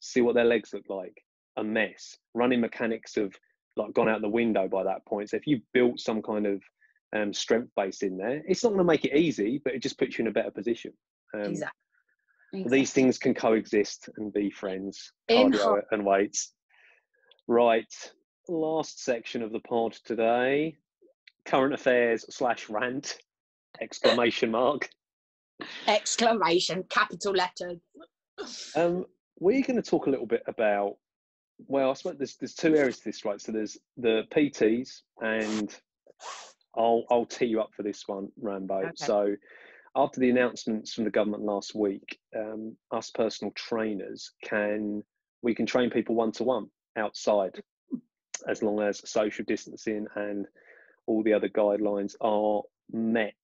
see what their legs look like, a mess. Running mechanics have like gone out the window by that point. So if you built some kind of strength base in there, it's not going to make it easy, but it just puts you in a better position. Exactly. These things can coexist and be friends, cardio and weights. Right, last section of the pod today, current affairs / rant, exclamation mark. Exclamation, capital letters. We're going to talk a little bit about, well, I suppose there's two areas to this, right? So there's the PTs, and I'll tee you up for this one, Rambo. Okay. So after the announcements from the government last week, us personal trainers we can train people one-to-one outside, as long as social distancing and all the other guidelines are met.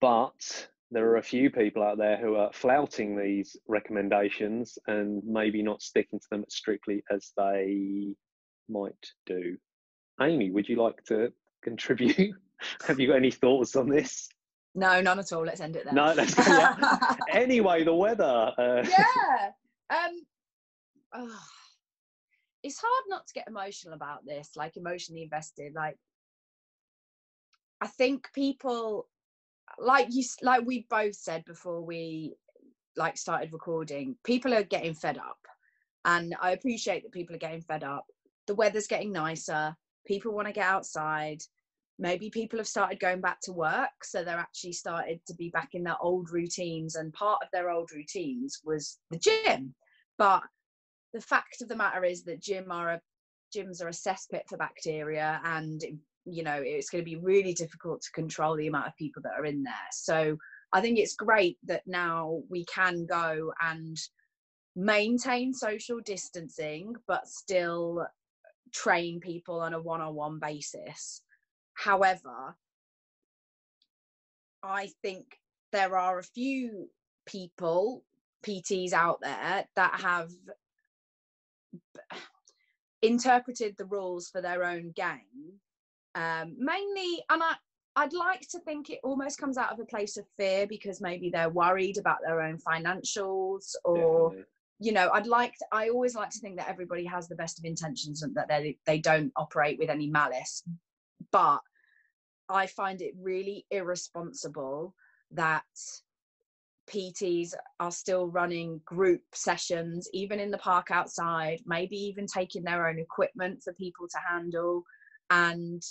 But there are a few people out there who are flouting these recommendations and maybe not sticking to them as strictly as they might do. Amy, would you like to contribute? Have you got any thoughts on this? No, none at all. Let's end it there. No, let's go. Yeah. Anyway, the weather. It's hard not to get emotional about this, like emotionally invested. Like, I think people, like we both said before we like started recording, people are getting fed up, and I appreciate that people are getting fed up. The weather's getting nicer. People want to get outside. Maybe people have started going back to work, so they're actually started to be back in their old routines, and part of their old routines was the gym. But the fact of the matter is that gyms are a cesspit for bacteria, and you know, it's going to be really difficult to control the amount of people that are in there. So I think it's great that now we can go and maintain social distancing, but still train people on a one-on-one basis. However, I think there are a few people, PTs out there, that have interpreted the rules for their own gain. Mainly, and I'd like to think it almost comes out of a place of fear, because maybe they're worried about their own financials, or definitely. You know, I always like to think that everybody has the best of intentions and that they don't operate with any malice. But I find it really irresponsible that PTs are still running group sessions, even in the park outside, maybe even taking their own equipment for people to handle. And,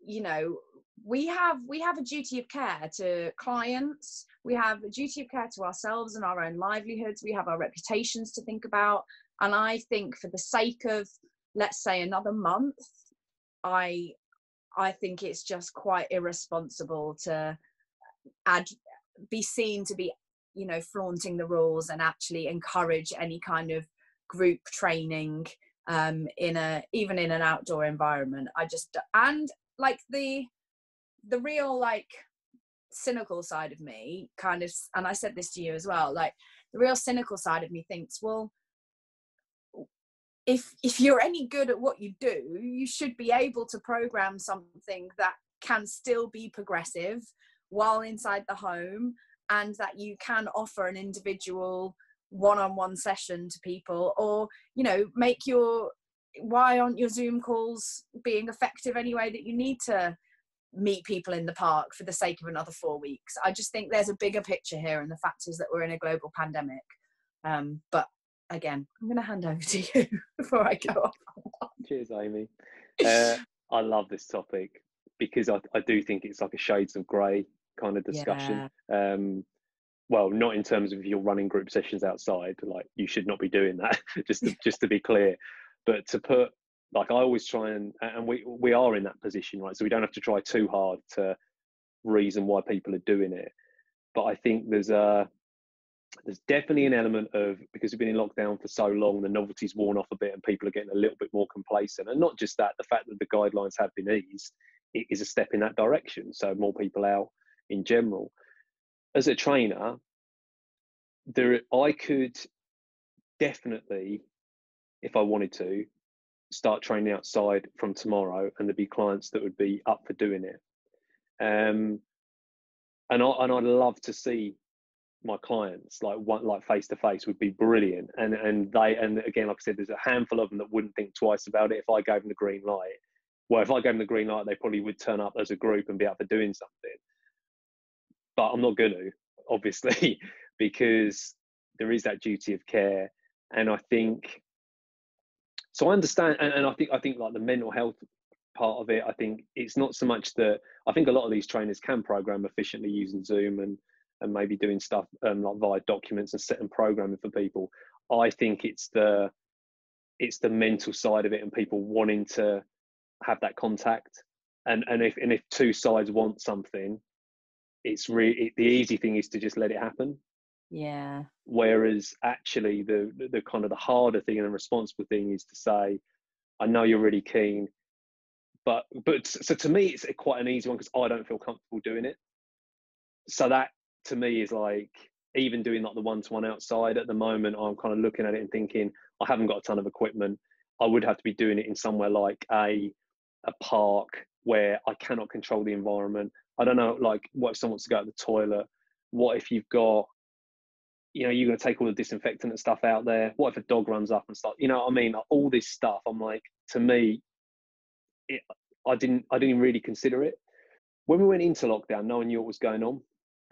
you know, we have a duty of care to clients. We have a duty of care to ourselves and our own livelihoods. We have our reputations to think about. And I think for the sake of, let's say, another month, I think it's just quite irresponsible to be seen to be, you know, flaunting the rules and actually encourage any kind of group training even in an outdoor environment. And like the real like cynical side of me kind of, and I said this to you as well, like the real cynical side of me thinks, well, if you're any good at what you do, you should be able to program something that can still be progressive while inside the home, and that you can offer an individual one-on-one session to people, or, you know, why aren't your Zoom calls being effective anyway, that you need to meet people in the park for the sake of another 4 weeks? I just think there's a bigger picture here, and the fact is that we're in a global pandemic. But again, I'm going to hand over to you before I go off. Cheers, Amy. I love this topic because I do think it's like a shades of grey kind of discussion. Yeah. Well, not in terms of if you're running group sessions outside, like you should not be doing that, just to be clear. But to put, like, I always try and we are in that position, right? So we don't have to try too hard to reason why people are doing it. But I think there's definitely an element of, because we've been in lockdown for so long, the novelty's worn off a bit and people are getting a little bit more complacent. And not just that, the fact that the guidelines have been eased, it is a step in that direction. So more people out in general. As a trainer, I could definitely, if I wanted to, start training outside from tomorrow, and there'd be clients that would be up for doing it. And I'd love to see my clients like face to face would be brilliant. And again, like I said, there's a handful of them that wouldn't think twice about it if I gave them the green light. Well, if I gave them the green light, they probably would turn up as a group and be up for doing something. But I'm not going to, obviously, because there is that duty of care. And I think, so I understand, and I think like the mental health part of it, I think it's not so much that, I think a lot of these trainers can program efficiently using Zoom and maybe doing stuff like via documents and setting programming for people. I think it's the mental side of it, and people wanting to have that contact. And if two sides want something, it's really, the easy thing is to just let it happen. Yeah. Whereas actually the kind of the harder thing and the responsible thing is to say, I know you're really keen, but so to me it's quite an easy one because I don't feel comfortable doing it. So that to me is like, even doing like the one-to-one outside at the moment, I'm kind of looking at it and thinking, I haven't got a ton of equipment. I would have to be doing it in somewhere like a park where I cannot control the environment. I don't know, like, what if someone wants to go to the toilet? What if you've got, you know, you're going to take all the disinfectant and stuff out there? What if a dog runs up and stuff? You know what I mean? Like, all this stuff, I'm like, to me, I didn't really consider it. When we went into lockdown, no one knew what was going on,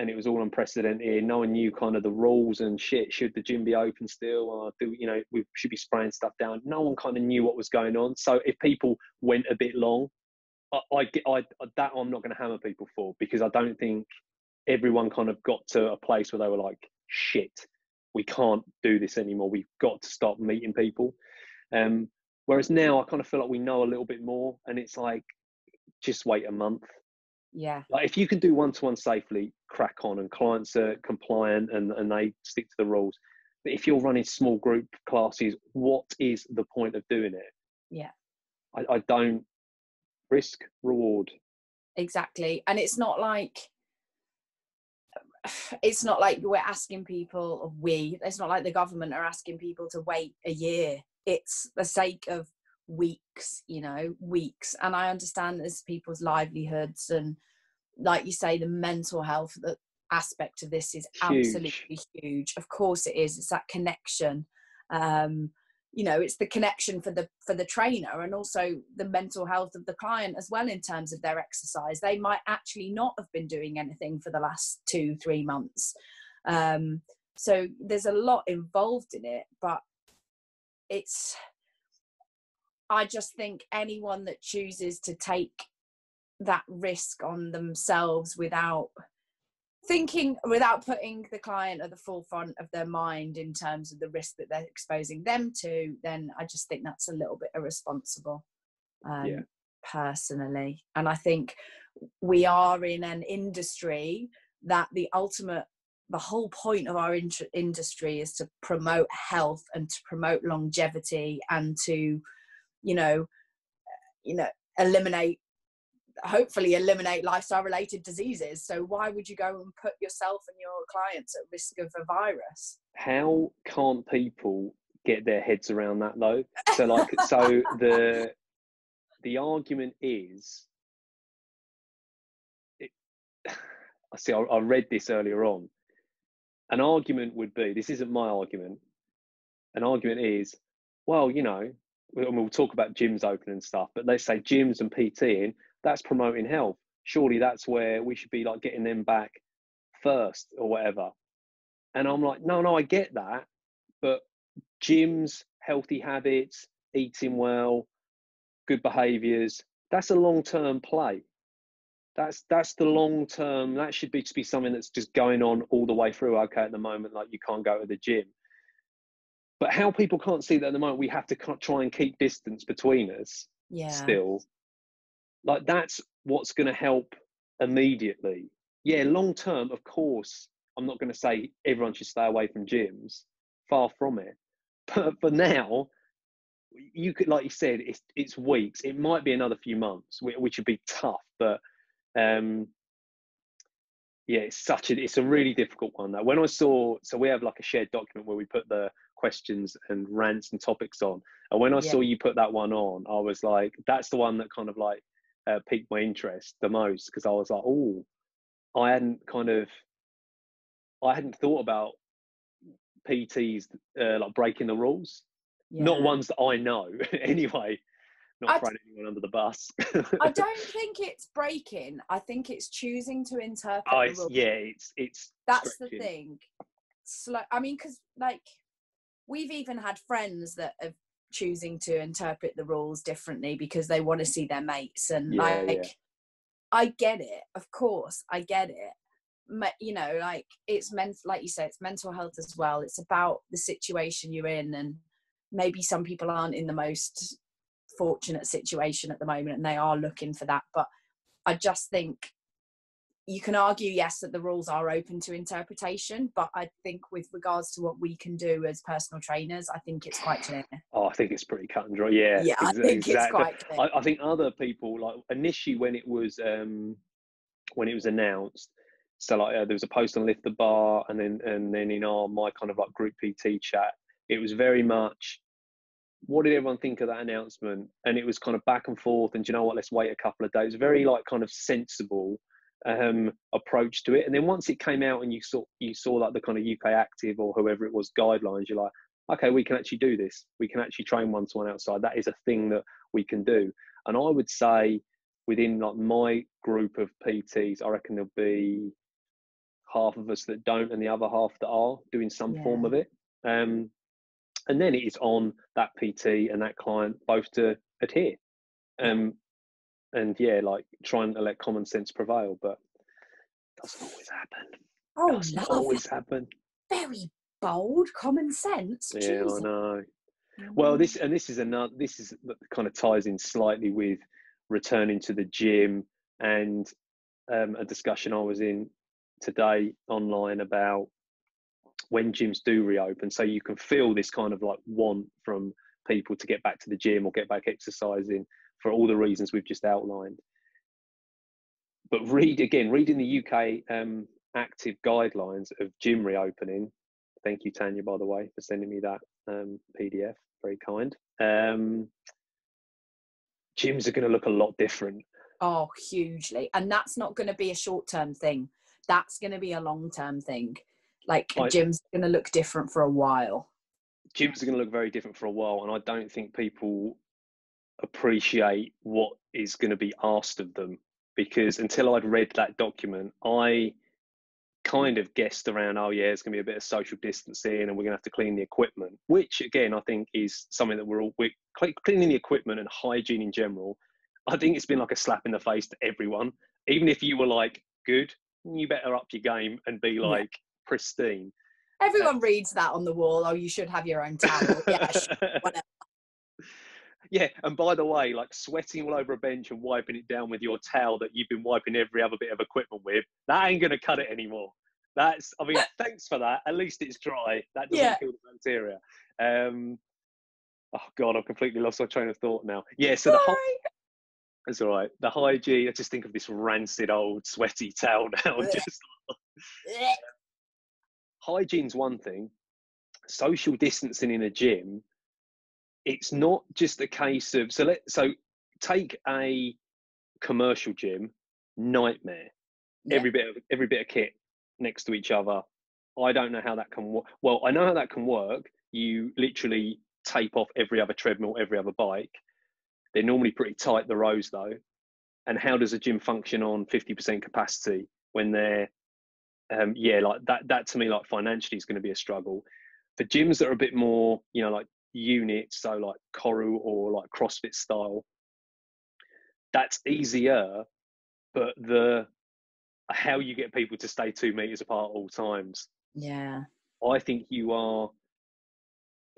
and it was all unprecedented. No one knew kind of the rules and shit. Should the gym be open still? Or you know, we should be spraying stuff down. No one kind of knew what was going on. So if people went a bit long, that I'm not going to hammer people for, because I don't think everyone kind of got to a place where they were like, shit, we can't do this anymore. We've got to stop meeting people. Whereas now I kind of feel like we know a little bit more, and it's like, just wait a month. Yeah. Like, if you can do one-to-one safely, crack on, and clients are compliant and they stick to the rules. But if you're running small group classes, what is the point of doing it? Yeah. I don't. Risk, reward. Exactly. And it's not like we're asking people, it's not like the government are asking people to wait a year. It's the sake of weeks. And I understand there's people's livelihoods, and like you say, the mental health aspect of this is absolutely huge. Of course it is. It's that connection. It's the connection for the trainer, and also the mental health of the client as well, in terms of their exercise. They might actually not have been doing anything for the last 2-3 months. So there's a lot involved in it, but I just think anyone that chooses to take that risk on themselves without putting the client at the forefront of their mind in terms of the risk that they're exposing them to, then I just think that's a little bit irresponsible, personally. And I think we are in an industry that the whole point of our industry is to promote health and to promote longevity and to, hopefully eliminate lifestyle related diseases. So why would you go and put yourself and your clients at risk of a virus? How can't people get their heads around that though. So like, so the argument is, I read this earlier on. An argument would be, this isn't my argument. An argument is, well, you know, we'll talk about gyms open and stuff, but let's say gyms and PTing, that's promoting health. Surely that's where we should be like getting them back first or whatever. And I'm like, no, I get that, but gyms, healthy habits, eating well, good behaviors, that's a long-term play. That's the long-term, that should be something that's just going on all the way through. Okay, at the moment, like you can't go to the gym. But how people can't see that at the moment, we have to try and keep distance between us still. Like that's what's going to help immediately. Yeah, long-term, of course, I'm not going to say everyone should stay away from gyms. Far from it. But for now, you could, like you said, it's weeks. It might be another few months, which would be tough. But yeah, it's a really difficult one. That when I saw, so we have like a shared document where we put the questions and rants and topics on. And when I saw you put that one on, I was like, that's the one that kind of like piqued my interest the most, because I was like, oh, I hadn't thought about PTs like breaking the rules. Not ones that I know anyway. Not throwing anyone under the bus. I don't think it's breaking. I think it's choosing to interpret the rules. Yeah, it's that's stretching. The thing. I mean, because like we've even had friends that are choosing to interpret the rules differently because they want to see their mates, and I get it. Of course, I get it. You know, like it's like you say, it's mental health as well. It's about the situation you're in, and maybe some people aren't in the most fortunate situation at the moment and they are looking for that. But I just think you can argue, yes, that the rules are open to interpretation, but I think with regards to what we can do as personal trainers, I think it's quite clear. I think it's pretty cut and dry. Yeah, I think it's quite clear. I think other people, like initially when it was announced, so like there was a post on Lift the Bar, and then in my kind of like group PT chat, it was very much, what did everyone think of that announcement? And it was kind of back and forth, and you know what, let's wait a couple of days. Very like kind of sensible approach to it. And then once it came out and you saw like the kind of UK Active or whoever it was guidelines, you're like, okay, we can actually do this. We can actually train one-to-one outside. That is a thing that we can do. And I would say within like my group of PTs, I reckon there'll be half of us that don't and the other half that are doing some form of it. And then it is on that PT and that client both to adhere. And yeah, like trying to let common sense prevail, but it doesn't always happen. Oh, doesn't always happen. Very bold, common sense. Yeah, Jesus. I know. Well, this kind of ties in slightly with returning to the gym and a discussion I was in today online about when gyms do reopen. So you can feel this kind of like want from people to get back to the gym or get back exercising for all the reasons we've just outlined. But reading the UK active guidelines of gym reopening. Thank you, Tanya, by the way, for sending me that PDF. Very kind. Gyms are going to look a lot different. Oh, hugely. And that's not going to be a short-term thing. That's going to be a long-term thing. Like gyms are going to look different for a while. Gyms are going to look very different for a while. And I don't think people appreciate what is going to be asked of them, because until I'd read that document, I kind of guessed around, oh yeah, it's going to be a bit of social distancing and we're going to have to clean the equipment, which again, I think is something that we're cleaning the equipment and hygiene in general. I think it's been like a slap in the face to everyone. Even if you were like, good, you better up your game and be like pristine. Everyone reads that on the wall. Oh, you should have your own towel. Yeah, whatever. Yeah, and by the way, like sweating all over a bench and wiping it down with your towel that you've been wiping every other bit of equipment with, that ain't going to cut it anymore. Thanks for that. At least it's dry. That doesn't kill the bacteria. Oh, God, I've completely lost my train of thought now. Yeah, so that's all right. The hygiene, I just think of this rancid old sweaty towel now. Hygiene's one thing. social distancing in a gym, it's not just a case of, so take a commercial gym, nightmare. Yeah. Every bit of kit next to each other. I don't know how that can work. Well, I know how that can work. You literally tape off every other treadmill, every other bike. They're normally pretty tight, the rows though. And how does a gym function on 50% capacity when they're, like that to me, like financially is going to be a struggle. For gyms that are a bit more, like units, so like Coral or like CrossFit style, that's easier. But how you get people to stay 2 meters apart at all times. Yeah. I think you are.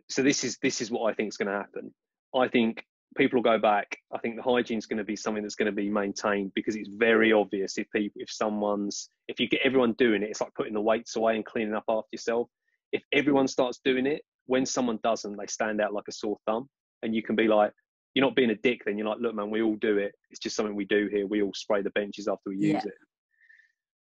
So this is what I think is going to happen. I think people will go back. I think the hygiene is going to be something that's going to be maintained, because it's very obvious if you get everyone doing it, it's like putting the weights away and cleaning up after yourself. If everyone starts doing it, when someone doesn't, they stand out like a sore thumb. And you can be like, you're not being a dick then. You're like, look, man, we all do it. It's just something we do here. We all spray the benches after we use it.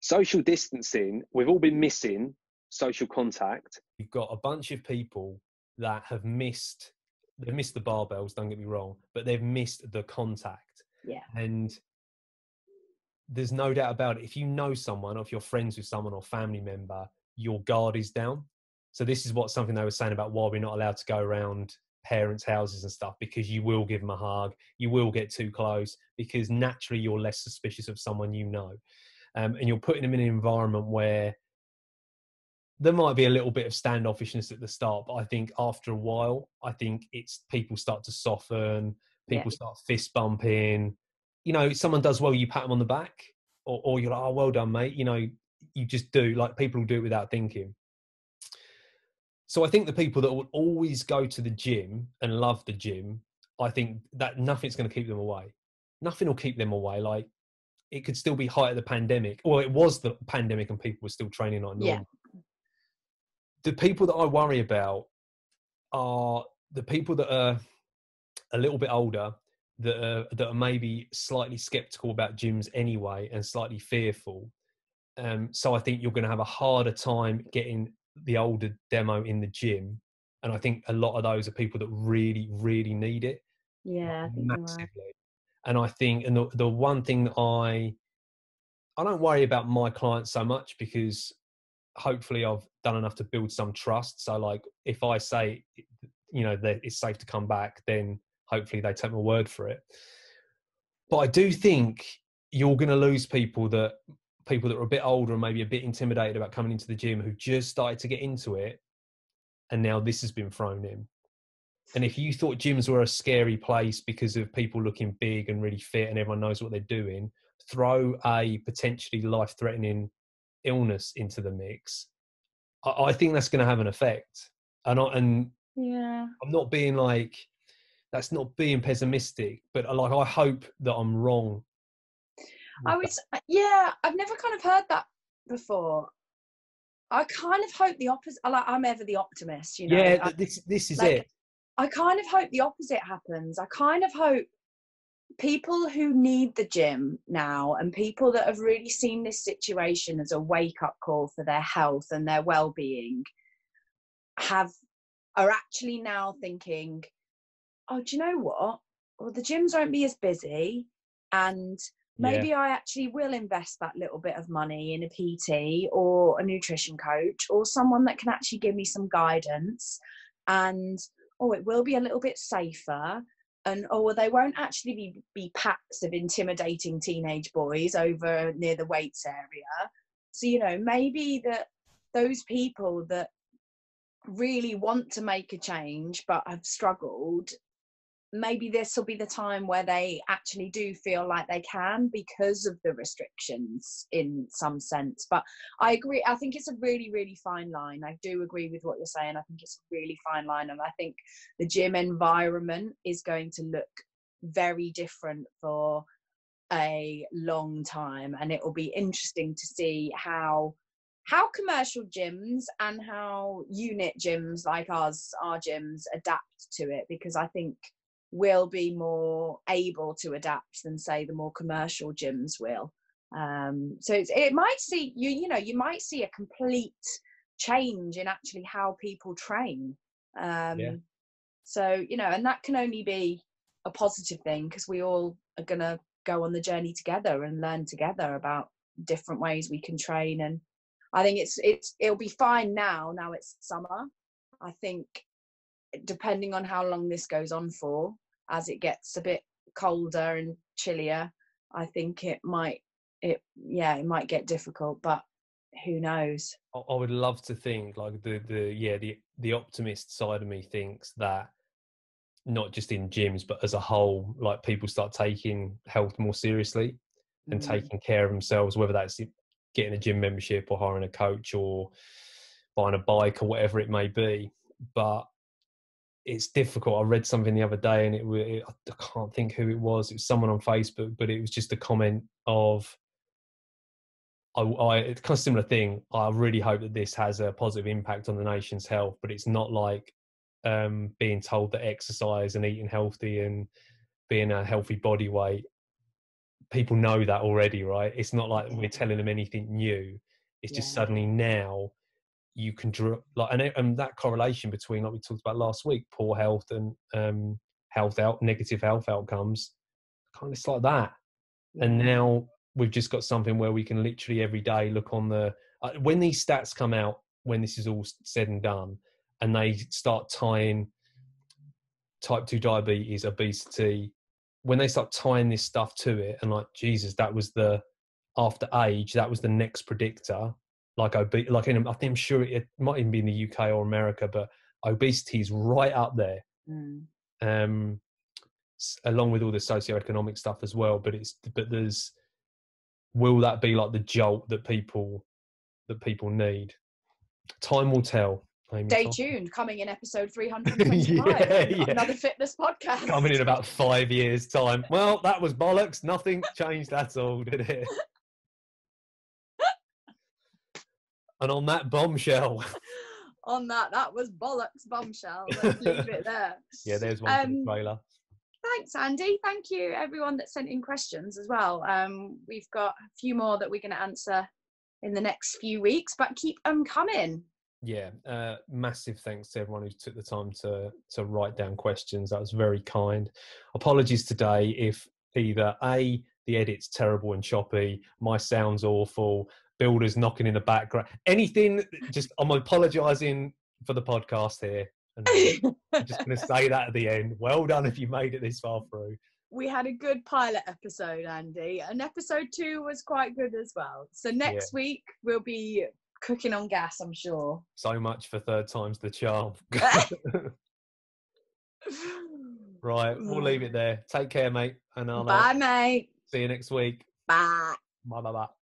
Social distancing, we've all been missing social contact. You've got a bunch of people that have missed the barbells, don't get me wrong, but they've missed the contact. Yeah. And there's no doubt about it. If you know someone, or if you're friends with someone or family member, your guard is down. So this is something they were saying about why we're not allowed to go around parents' houses and stuff, because you will give them a hug, you will get too close, because naturally you're less suspicious of someone you know. And you're putting them in an environment where there might be a little bit of standoffishness at the start, but I think after a while, people start to soften, people start fist bumping. Someone does well, you pat them on the back, or you're like, oh, well done, mate. You just do, like, people will do it without thinking. So I think the people that will always go to the gym and love the gym, I think that nothing's going to keep them away. Nothing will keep them away. Like, it could still be height of the pandemic. Well, it was the pandemic and people were still training like normal. Yeah. The people that I worry about are the people that are a little bit older, that are maybe slightly skeptical about gyms anyway and slightly fearful. So I think you're going to have a harder time getting the older demo in the gym. And I think a lot of those are people that really, really need it. Yeah, massively. And I think, and the one thing that I don't worry about my clients so much, because hopefully I've done enough to build some trust. So like, if I say, that it's safe to come back, then hopefully they take my word for it. But I do think you're going to lose people that are a bit older and maybe a bit intimidated about coming into the gym, who just started to get into it. And now this has been thrown in. And if you thought gyms were a scary place because of people looking big and really fit and everyone knows what they're doing, throw a potentially life-threatening illness into the mix, I think that's going to have an effect. And I'm not being like, that's not being pessimistic, but like, I hope that I'm wrong. I've never kind of heard that before. I kind of hope the opposite. I'm ever the optimist, Yeah, this is like, it. I kind of hope the opposite happens. I kind of hope people who need the gym now, and people that have really seen this situation as a wake-up call for their health and their well-being, are actually now thinking, oh, do you know what? Well, the gyms won't be as busy, and maybe I actually will invest that little bit of money in a PT or a nutrition coach or someone that can actually give me some guidance, and it will be a little bit safer, and they won't actually be packs of intimidating teenage boys over near the weights area. So, maybe that those people that really want to make a change but have struggled, maybe this will be the time where they actually do feel like they can, because of the restrictions in some sense. But I agree. I think it's a really, really fine line. I do agree with what you're saying. I think it's a really fine line. And I think the gym environment is going to look very different for a long time. And it will be interesting to see how commercial gyms and how unit gyms like our gyms adapt to it, because I think will be more able to adapt than, say, the more commercial gyms will. So it might see you might see a complete change in actually how people train. Yeah. So, you know, and that can only be a positive thing, because we all are going to go on the journey together and learn together about different ways we can train. And I think it'll be fine now it's summer. I think depending on how long this goes on for, as it gets a bit colder and chillier, I think it might get difficult, but who knows. I would love to think, like, the optimist side of me thinks that not just in gyms but as a whole, like, people start taking health more seriously and taking care of themselves, whether that's getting a gym membership or hiring a coach or buying a bike or whatever it may be. But it's difficult. I read something the other day, and I can't think who it was. It was someone on Facebook, but it was just a comment of, it's kind of similar thing. I really hope that this has a positive impact on the nation's health, but it's not like being told that exercise and eating healthy and being a healthy body weight, people know that already, right? It's not like we're telling them anything new. It's just suddenly now you can draw, like, and that correlation between, like we talked about last week, poor health and negative health outcomes, kind of like that. And now we've just got something where we can literally every day look on the when these stats come out, when this is all said and done, and they start tying type 2 diabetes, obesity, when they start tying this stuff to it, and like, Jesus, that was after age, that was the next predictor. Like I think I'm sure it might even be in the UK or America, but obesity is right up there. Along with all the socioeconomic stuff as well. But will that be like the jolt that people need? Time will tell. Stay tuned. Coming in episode 325, another fitness podcast. Coming in about 5 years' time. Well, that was bollocks. Nothing changed at all, did it? And on that bombshell. That was bollocks bombshell. Let's leave it there. Yeah, there's one for the trailer. Thanks, Andy. Thank you, everyone that sent in questions as well. We've got a few more that we're going to answer in the next few weeks, but keep them coming. Yeah, massive thanks to everyone who took the time to write down questions. That was very kind. Apologies today if either A, the edit's terrible and choppy, my sound's awful, builders knocking in the background, anything. Just, I'm apologising for the podcast here. And I'm just going to say that at the end. Well done if you made it this far through. We had a good pilot episode, Andy, and episode 2 was quite good as well. So next week we'll be cooking on gas, I'm sure. So much for third time's the charm. Right, we'll leave it there. Take care, mate. And I'll bye, mate. See you next week. Bye. Bye.